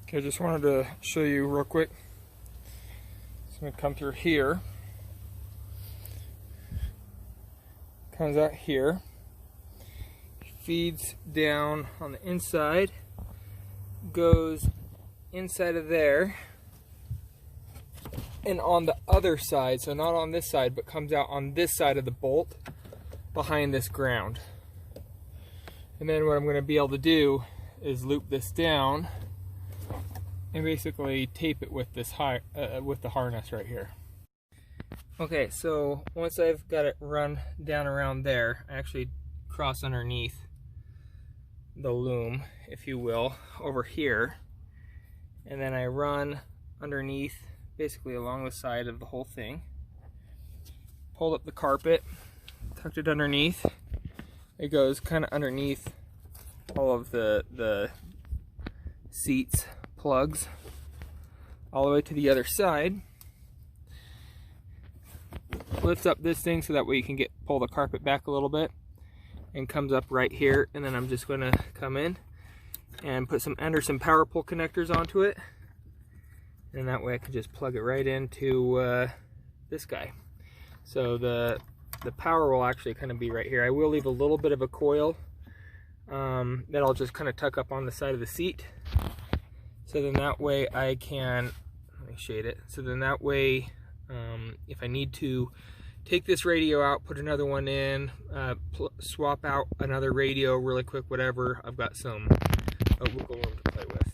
Okay, I just wanted to show you real quick. So I'm going to come through here. Comes out here. Feeds down on the inside. Goes inside of there. And on the other side, so not on this side, but comes out on this side of the bolt behind this ground. And then what I'm going to be able to do is loop this down and basically tape it with this with the harness right here. Okay, so once I've got it run down around there, I actually cross underneath the loom, if you will, over here, and then I run underneath, basically along the side of the whole thing. Pulled up the carpet, tucked it underneath. It goes kind of underneath all of the seats, plugs, all the way to the other side. Lifts up this thing so that way you can pull the carpet back a little bit, and comes up right here. And then I'm just going to come in and put some Anderson power pull connectors onto it, and that way I can just plug it right into this guy. So the power will actually kind of be right here. I will leave a little bit of a coil that I'll just kind of tuck up on the side of the seat. So then that way I can, let me shade it. So then that way, if I need to take this radio out, put another one in, swap out another radio really quick, whatever, I've got some wiggle room to play with.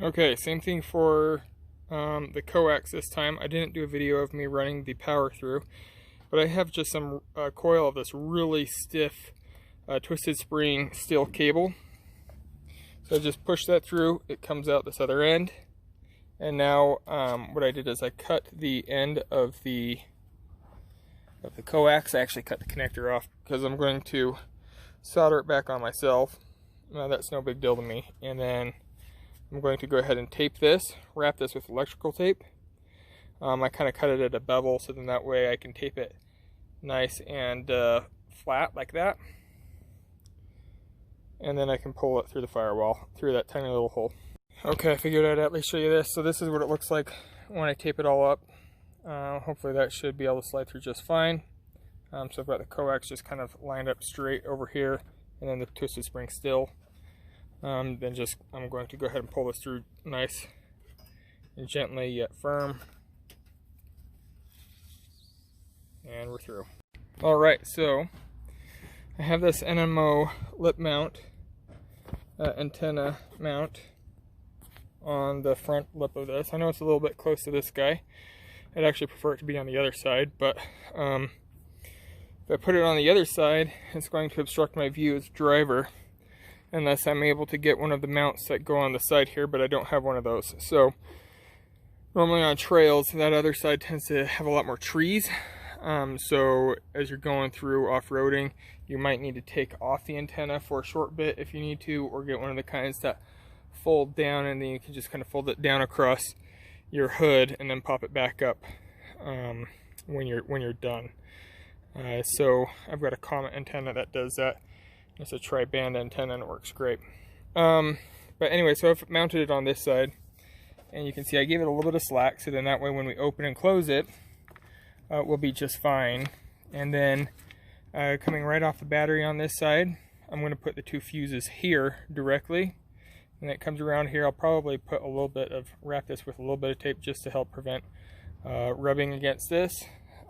Okay, same thing for the coax this time. I didn't do a video of me running the power through, but I have just some coil of this really stiff twisted spring steel cable. So I just push that through, it comes out this other end. And now what I did is I cut the end of the coax. I actually cut the connector off because I'm going to solder it back on myself. That's no big deal to me. And then I'm going to go ahead and tape this, wrap this with electrical tape. I kind of cut it at a bevel so then that way I can tape it nice and flat like that. And then I can pull it through the firewall, through that tiny little hole. Okay, I figured I'd at least show you this. So this is what it looks like when I tape it all up. Hopefully that should be able to slide through just fine. So I've got the coax just kind of lined up straight over here, and then the twisted spring still. I'm going to go ahead and pull this through nice and gently yet firm. And we're through. Alright, so I have this NMO lip mount, antenna mount on the front lip of this. I know it's a little bit close to this guy. I'd actually prefer it to be on the other side, but if I put it on the other side, it's going to obstruct my view as driver unless I'm able to get one of the mounts that go on the side here, but I don't have one of those. So normally on trails, that other side tends to have a lot more trees. So as you're going through off-roading, you might need to take off the antenna for a short bit if you need to, or get one of the kinds that fold down, and then you can just kind of fold it down across your hood and then pop it back up when you're done. So I've got a Comet antenna that does that. It's a tri-band antenna and it works great. But anyway, so I've mounted it on this side, and you can see I gave it a little bit of slack, so then that way when we open and close it, will be just fine. And then coming right off the battery on this side, I'm going to put the two fuses here directly. And it comes around here. I'll probably put a little bit of, wrap this with a little bit of tape just to help prevent rubbing against this.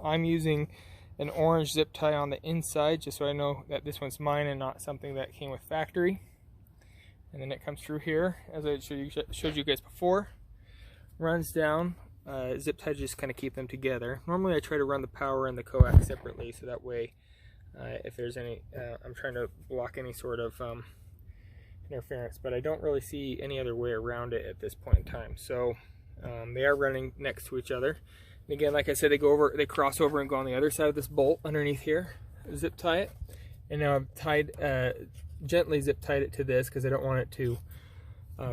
I'm using an orange zip tie on the inside just so I know that this one's mine and not something that came with factory. And then it comes through here as I showed you guys before. Runs down. Zip tie just kind of keep them together. Normally I try to run the power and the coax separately, so that way if there's any, I'm trying to block any sort of interference, but I don't really see any other way around it at this point in time. So they are running next to each other. And again, like I said, they cross over and go on the other side of this bolt underneath here. Zip tie it, and now I've gently zip tied it to this because I don't want it to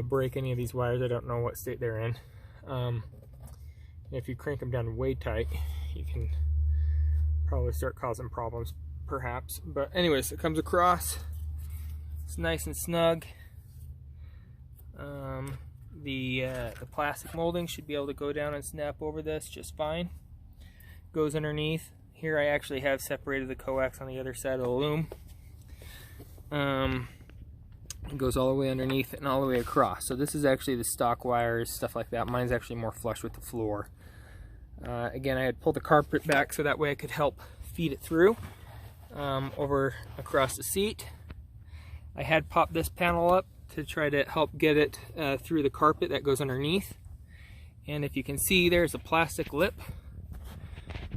break any of these wires. I don't know what state they're in. If you crank them down way tight, you can probably start causing problems, perhaps. But anyways, it comes across. It's nice and snug. the plastic molding should be able to go down and snap over this just fine. Goes underneath. Here I actually have separated the coax on the other side of the loom. It goes all the way underneath and all the way across. So this is actually the stock wires, stuff like that. Mine's actually more flush with the floor. Again, I had pulled the carpet back so that way I could help feed it through over across the seat. I had popped this panel up to try to help get it through the carpet that goes underneath. And if you can see, there's a plastic lip.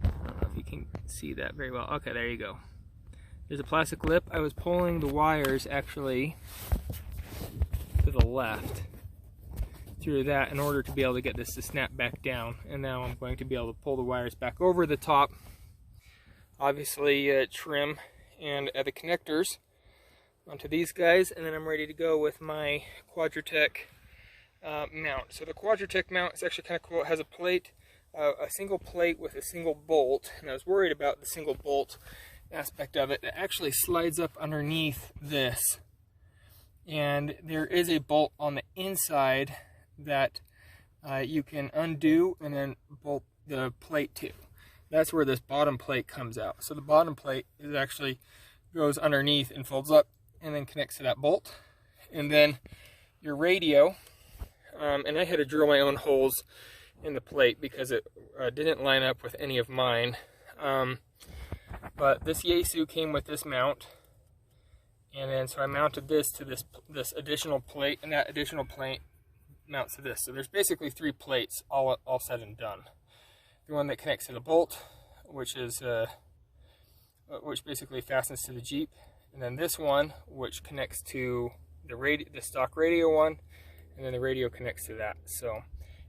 I don't know if you can see that very well. Okay, there you go. There's a plastic lip. I was pulling the wires actually to the left through that in order to be able to get this to snap back down. And now I'm going to be able to pull the wires back over the top. Obviously trim and add the connectors onto these guys, and then I'm ready to go with my Quadratec mount. So the Quadratec mount is actually kind of cool. It has a plate, a single plate with a single bolt, and I was worried about the single bolt aspect of it. It actually slides up underneath this, and there is a bolt on the inside that you can undo and then bolt the plate to. That's where this bottom plate comes out. So the bottom plate is actually goes underneath and folds up and then connects to that bolt. And then your radio, and I had to drill my own holes in the plate because it didn't line up with any of mine. But this Yaesu came with this mount, and then so I mounted this to this additional plate, and that additional plate mounts to this. So there's basically 3 plates all said and done. The one that connects to the bolt, which is which basically fastens to the Jeep, and then this one which connects to the stock radio one, and then the radio connects to that. So,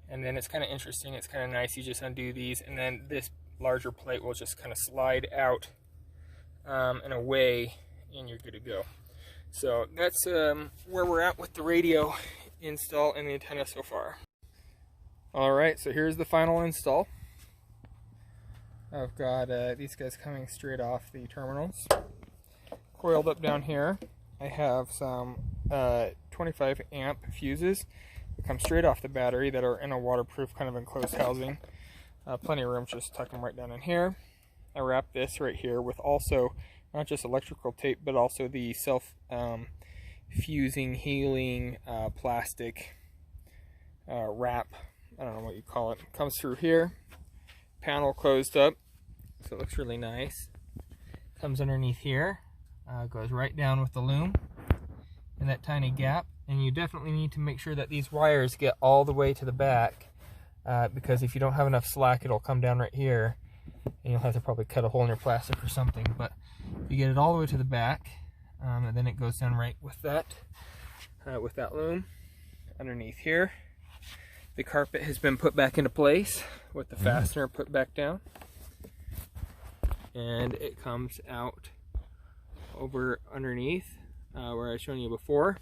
and then it's kind of interesting. It's kind of nice. You just undo these, and then this larger plate will just kind of slide out and away, and you're good to go. So that's where we're at with the radio install and the antenna so far. Alright, so here's the final install. I've got these guys coming straight off the terminals. Coiled up down here, I have some 25 amp fuses that come straight off the battery that are in a waterproof kind of enclosed housing. Plenty of room, just tuck them right down in here. I wrap this right here with also not just electrical tape, but also the self-fusing, healing plastic wrap. I don't know what you call it. Comes through here. Panel closed up, so it looks really nice. Comes underneath here. Goes right down with the loom in that tiny gap. And you definitely need to make sure that these wires get all the way to the back. Because if you don't have enough slack, it'll come down right here, and you'll have to probably cut a hole in your plastic or something. But you get it all the way to the back, and then it goes down right with that loom underneath here. The carpet has been put back into place with the fastener put back down, and it comes out over underneath where I was showing you before.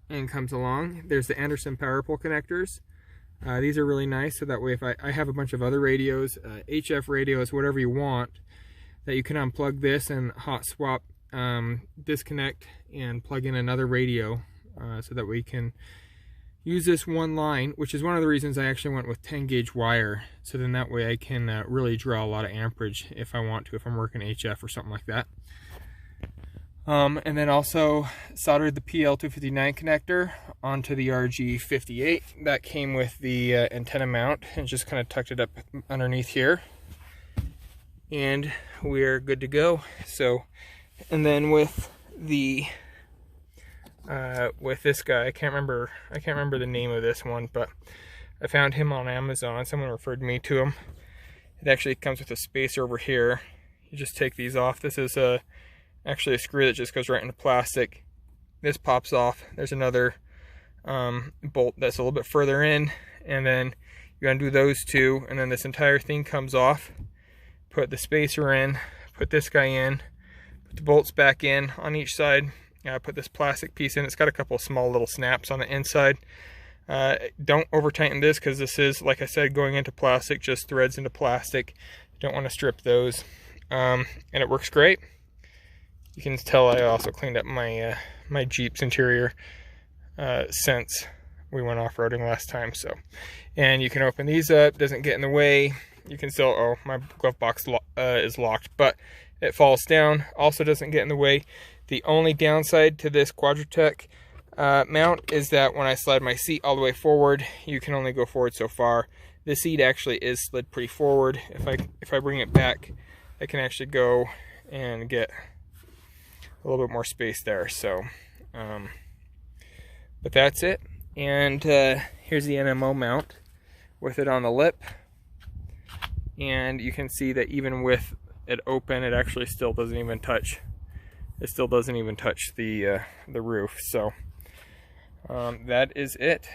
And comes along. There's the Anderson power pole connectors. These are really nice, so that way if I have a bunch of other radios, HF radios, whatever you want, that you can unplug this and hot swap, disconnect, and plug in another radio, so that we can use this one line, which is one of the reasons I actually went with 10 gauge wire, so then that way I can really draw a lot of amperage if I want to, if I'm working HF or something like that. And then also soldered the PL259 connector onto the RG58. That came with the antenna mount, and just kind of tucked it up underneath here. And we're good to go. So, and then with the with this guy, I can't remember the name of this one, but I found him on Amazon. Someone referred me to him. It actually comes with a spacer over here. You just take these off. This is actually a screw that just goes right into plastic. This pops off. There's another bolt that's a little bit further in, and then you undo those two, and then this entire thing comes off. Put the spacer in, put this guy in, put the bolts back in on each side. Put this plastic piece in. It's got a couple of small little snaps on the inside. Don't over tighten this, because this is, like I said, going into plastic, just threads into plastic. Don't want to strip those. And it works great. You can tell I also cleaned up my my Jeep's interior. since we went off-roading last time. So, and you can open these up, doesn't get in the way. You can still, oh, my glove box is locked, but it falls down, also doesn't get in the way. The only downside to this Quadratec mount is that when I slide my seat all the way forward, you can only go forward so far. The seat actually is slid pretty forward. If I bring it back, I can actually go and get a little bit more space there. So, but that's it. And here's the NMO mount with it on the lip. And you can see that even with it open, it actually still doesn't even touch. It still doesn't even touch the roof. So that is it.